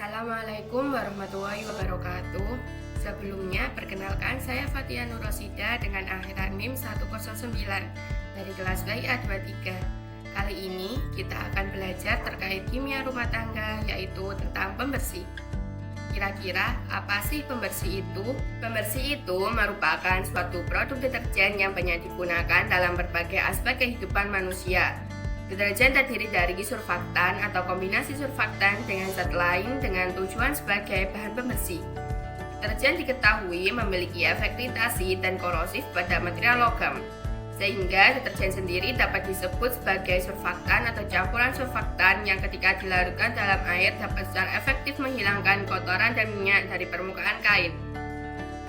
Assalamualaikum warahmatullahi wabarakatuh. Sebelumnya, perkenalkan saya Fatia Nurrosida dengan akhiran NIM 109 dari kelas WIA 23. Kali ini kita akan belajar terkait kimia rumah tangga, yaitu tentang pembersih. Kira-kira apa sih pembersih itu? Pembersih itu merupakan suatu produk deterjen yang banyak digunakan dalam berbagai aspek kehidupan manusia. Deterjen terdiri dari surfaktan atau kombinasi surfaktan dengan zat lain dengan tujuan sebagai bahan pembersih. Deterjen diketahui memiliki efek iritasi dan korosif pada material logam, sehingga deterjen sendiri dapat disebut sebagai surfaktan atau campuran surfaktan yang ketika dilarutkan dalam air dapat secara efektif menghilangkan kotoran dan minyak dari permukaan kain.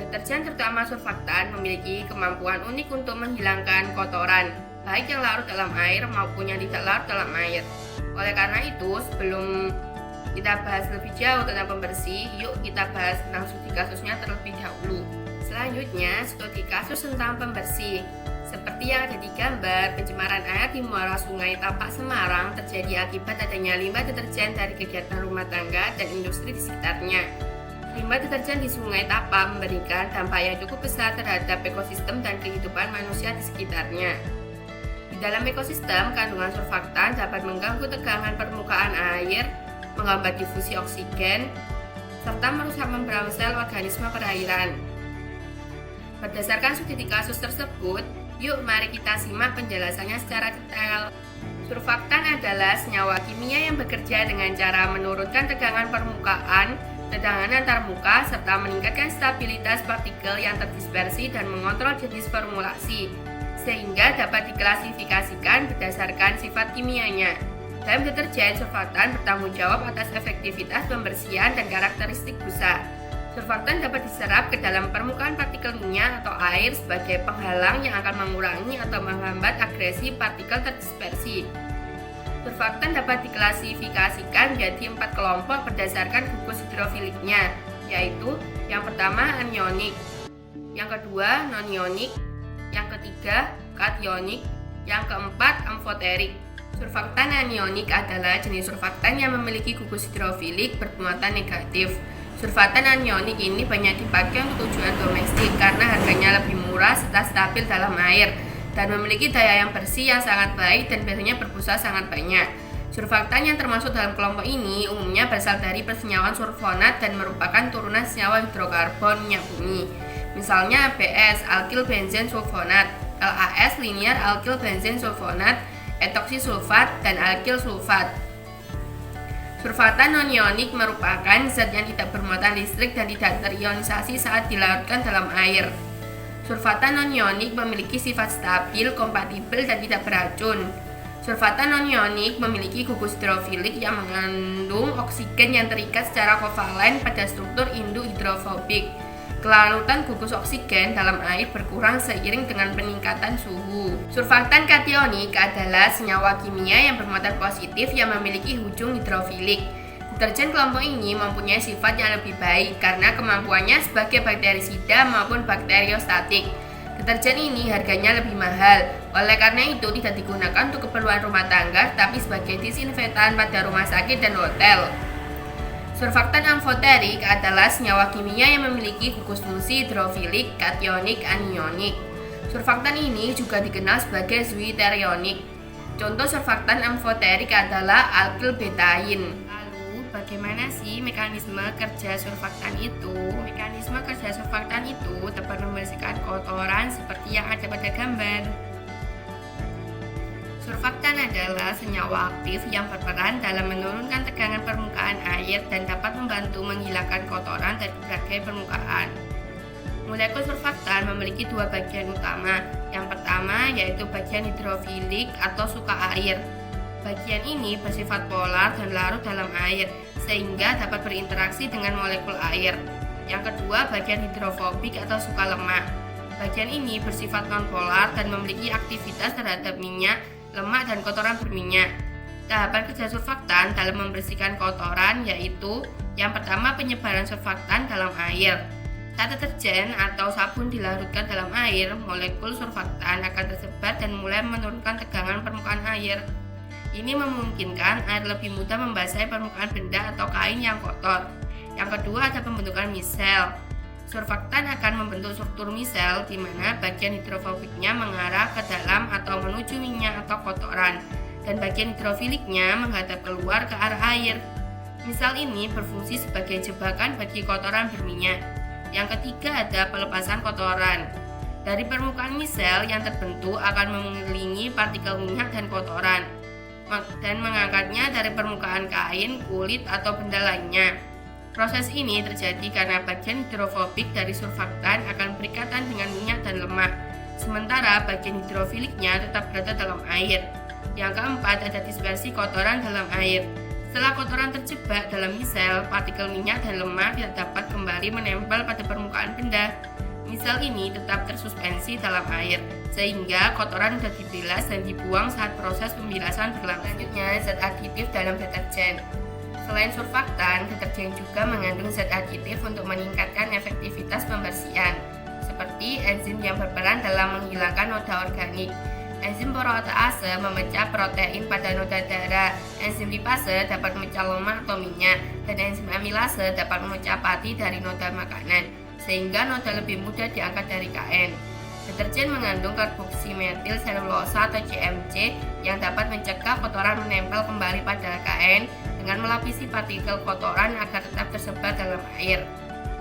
Deterjen terutama surfaktan memiliki kemampuan unik untuk menghilangkan kotoran, baik yang larut dalam air maupun yang tidak larut dalam air. Oleh karena itu, sebelum kita bahas lebih jauh tentang pembersih, yuk kita bahas tentang studi kasusnya terlebih dahulu. Selanjutnya, studi kasus tentang pembersih. Seperti yang ada di gambar, pencemaran air di muara Sungai Tapak Semarang terjadi akibat adanya limbah deterjen dari kegiatan rumah tangga dan industri di sekitarnya. Limbah deterjen di Sungai Tapak memberikan dampak yang cukup besar terhadap ekosistem dan kehidupan manusia di sekitarnya. Dalam ekosistem, kandungan surfaktan dapat mengganggu tegangan permukaan air, menghambat difusi oksigen, serta merusak membran sel organisme perairan. Berdasarkan studi kasus tersebut, yuk mari kita simak penjelasannya secara detail. Surfaktan adalah senyawa kimia yang bekerja dengan cara menurunkan tegangan permukaan, tegangan antar muka, serta meningkatkan stabilitas partikel yang terdispersi dan mengontrol jenis formulasi, sehingga dapat diklasifikasikan berdasarkan sifat kimianya. Dalam deterjen, surfaktan bertanggung jawab atas efektivitas pembersihan dan karakteristik busa. Surfaktan dapat diserap ke dalam permukaan partikel minyak atau air sebagai penghalang yang akan mengurangi atau menghambat agresi partikel terdispersi. Surfaktan dapat diklasifikasikan menjadi 4 kelompok berdasarkan gugus hidrofiliknya, yaitu yang pertama anionik, yang kedua nonionik, yang ketiga kationik, yang keempat amfoterik. Surfaktan anionik adalah jenis surfaktan yang memiliki gugus hidrofilik bermuatan negatif. Surfaktan anionik ini banyak dipakai untuk tujuan domestik karena harganya lebih murah serta stabil dalam air dan memiliki daya yang bersih yang sangat baik dan biasanya berbusa sangat banyak. Surfaktan yang termasuk dalam kelompok ini umumnya berasal dari persenyawaan sulfonat dan merupakan turunan senyawa hidrokarbon minyak bumi. Misalnya ABS, alkyl benzen sulfonat, LAS, linear alkyl benzen sulfonat, etoksisulfat, dan alkyl sulfat. Surfaktan non-ionik merupakan zat yang tidak bermuatan listrik dan tidak terionisasi saat dilarutkan dalam air. Surfaktan non-ionik memiliki sifat stabil, kompatibel, dan tidak beracun. Surfaktan non-ionik memiliki gugus hidrofilik yang mengandung oksigen yang terikat secara kovalen pada struktur indu-hidrofobik. Kelarutan gugus oksigen dalam air berkurang seiring dengan peningkatan suhu. Surfaktan kationik adalah senyawa kimia yang bermuatan positif yang memiliki ujung hidrofilik. Deterjen kelompok ini mempunyai sifat yang lebih baik karena kemampuannya sebagai bakterisida maupun bakteriostatik. Deterjen ini harganya lebih mahal, oleh karena itu tidak digunakan untuk keperluan rumah tangga tapi sebagai disinfektan pada rumah sakit dan hotel. Surfaktan amfoterik adalah senyawa kimia yang memiliki gugus fungsi hidrofilik, kationik, anionik. Surfaktan ini juga dikenal sebagai zwitterionik. Contoh surfaktan amfoterik adalah alkyl betain. Lalu, bagaimana sih mekanisme kerja surfaktan itu? Mekanisme kerja surfaktan itu dapat membersihkan kotoran seperti yang ada pada gambar. Surfaktan adalah senyawa aktif yang berperan dalam menurunkan tegangan permukaan air dan dapat membantu menghilangkan kotoran dari berbagai permukaan. Molekul surfaktan memiliki 2 bagian utama. Yang pertama yaitu bagian hidrofilik atau suka air. Bagian ini bersifat polar dan larut dalam air, sehingga dapat berinteraksi dengan molekul air. Yang kedua bagian hidrofobik atau suka lemak. Bagian ini bersifat nonpolar dan memiliki aktivitas terhadap minyak, lemak, dan kotoran berminyak. Tahapan kerja surfaktan dalam membersihkan kotoran yaitu yang pertama penyebaran surfaktan dalam air. Saat deterjen atau sabun dilarutkan dalam air, molekul surfaktan akan tersebar dan mulai menurunkan tegangan permukaan air. Ini memungkinkan air lebih mudah membasahi permukaan benda atau kain yang kotor. Yang kedua ada pembentukan misel. Surfaktan akan membentuk struktur misel di mana bagian hidrofobiknya mengarah ke dalam atau menuju minyak atau kotoran, dan bagian hidrofiliknya menghadap keluar ke arah air. Misal ini berfungsi sebagai jebakan bagi kotoran berminyak. Yang ketiga ada pelepasan kotoran. Dari permukaan misel yang terbentuk akan mengelilingi partikel minyak dan kotoran dan mengangkatnya dari permukaan kain, kulit, atau benda lainnya. Proses ini terjadi karena bagian hidrofobik dari surfaktan akan berikatan dengan minyak dan lemak, sementara bagian hidrofiliknya tetap berada dalam air. Yang keempat ada dispersi kotoran dalam air. Setelah kotoran terjebak dalam misel, partikel minyak dan lemak tidak dapat kembali menempel pada permukaan benda. Misel ini tetap tersuspensi dalam air, sehingga kotoran sudah dibilas dan dibuang saat proses pembilasan berlangsung. Selanjutnya, zat aditif dalam deterjen. Selain surfaktan, deterjen juga mengandung zat aditif untuk meningkatkan efektivitas pembersihan, seperti enzim yang berperan dalam menghilangkan noda organik. Enzim protease memecah protein pada noda darah, enzim lipase dapat memecah lemak atau minyak, dan enzim amilase dapat memecah pati dari noda makanan, sehingga noda lebih mudah diangkat dari kain. Deterjen mengandung karboksimetil selulosa atau CMC yang dapat mencegah kotoran menempel kembali pada kain dengan melapisi partikel kotoran agar tetap tersebar dalam air.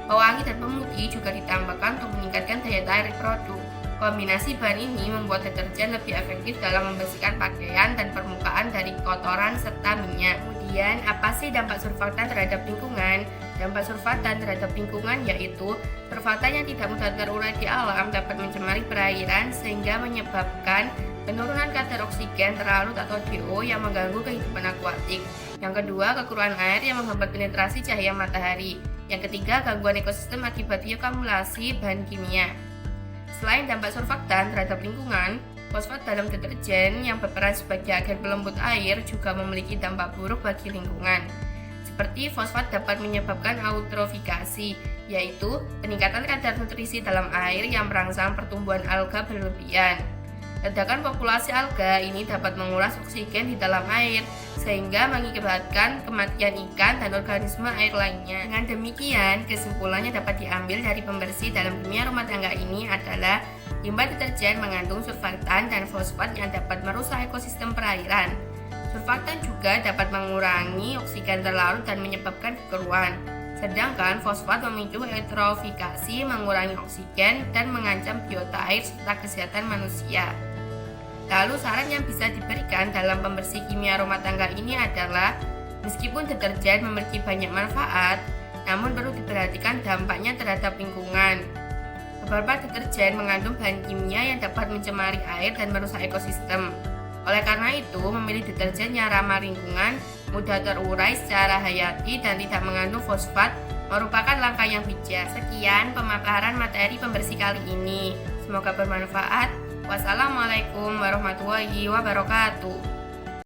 Pewangi dan pemutih juga ditambahkan untuk meningkatkan daya tarik produk. Kombinasi bahan ini membuat deterjen lebih efektif dalam membersihkan pakaian dan permukaan dari kotoran serta minyak. Kemudian, apa sih dampak surfaktan terhadap lingkungan? Dampak surfaktan terhadap lingkungan yaitu surfaktan yang tidak mudah terurai di alam dapat mencemari perairan sehingga menyebabkan penurunan kadar oksigen terlarut atau DO yang mengganggu kehidupan akuatik. Yang kedua, kekurangan air yang menghambat penetrasi cahaya matahari. Yang ketiga, gangguan ekosistem akibat bioakumulasi bahan kimia. Selain dampak surfaktan terhadap lingkungan, fosfat dalam deterjen yang berperan sebagai agen pelembut air juga memiliki dampak buruk bagi lingkungan. Seperti fosfat dapat menyebabkan eutrofikasi, yaitu peningkatan kadar nutrisi dalam air yang merangsang pertumbuhan alga berlebihan. Ledakan populasi alga ini dapat menguras oksigen di dalam air, sehingga mengakibatkan kematian ikan dan organisme air lainnya. Dengan demikian, kesimpulannya dapat diambil dari pembersih dalam kimia rumah tangga ini adalah limbah deterjen mengandung surfaktan dan fosfat yang dapat merusak ekosistem perairan. Surfaktan juga dapat mengurangi oksigen terlarut dan menyebabkan kekeruan. Sedangkan fosfat memicu eutrofikasi, mengurangi oksigen, dan mengancam biota air serta kesehatan manusia. Lalu saran yang bisa diberikan dalam pembersih kimia rumah tangga ini adalah meskipun deterjen memiliki banyak manfaat, namun perlu diperhatikan dampaknya terhadap lingkungan. Beberapa deterjen mengandung bahan kimia yang dapat mencemari air dan merusak ekosistem. Oleh karena itu, memilih deterjen yang ramah lingkungan, mudah terurai secara hayati, dan tidak mengandung fosfat merupakan langkah yang bijak. Sekian pemaparan materi pembersih kali ini. Semoga bermanfaat. Wassalamualaikum warahmatullahi wabarakatuh.